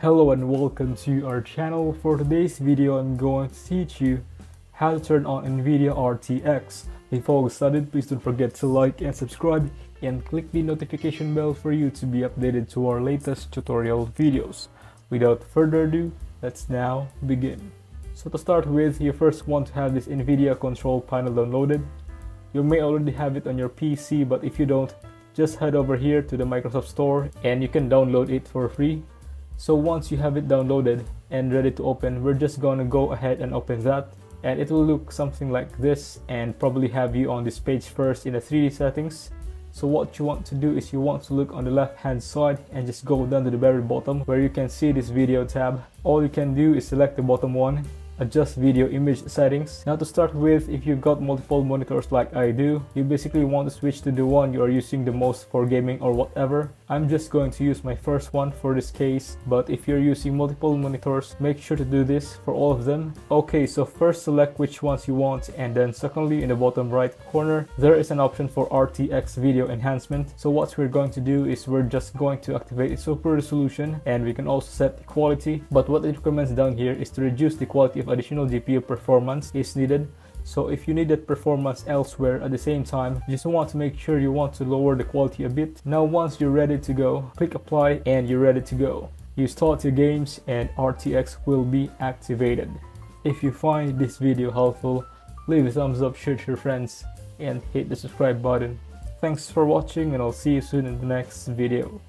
Hello and welcome to our channel. For today's video, I'm going to teach you how to turn on NVIDIA RTX. Before we started, please don't forget to like and subscribe and click the notification bell for you to be updated to our latest tutorial videos. Without further ado, let's now begin. So to start with, you first want to have this NVIDIA control panel downloaded. You may already have it on your PC, but if you don't, just head over here to the Microsoft Store and you can download it for free. So once you have it downloaded and ready to open, we're just gonna go ahead and open that, and it will look something like this and probably have you on this page first in the 3D settings. So what you want to do is you want to look on the left hand side and just go down to the very bottom where you can see this video tab. All you can do is select the bottom one, adjust video image settings. Now to start with, if you've got multiple monitors like I do, you basically want to switch to the one you are using the most for gaming or whatever. I'm just going to use my first one for this case, but if you're using multiple monitors, make sure to do this for all of them. Okay, so first select which ones you want, and then secondly in the bottom right corner there is an option for RTX video enhancement. So what we're going to do is we're just going to activate its super resolution, and we can also set the quality, but what it recommends down here is to reduce the quality if additional GPU performance is needed. So if you need that performance elsewhere at the same time, you just want to make sure you want to lower the quality a bit. Now once you're ready to go, click apply and you're ready to go. You start your games and RTX will be activated. If you find this video helpful, leave a thumbs up, share to your friends, and hit the subscribe button. Thanks for watching, and I'll see you soon in the next video.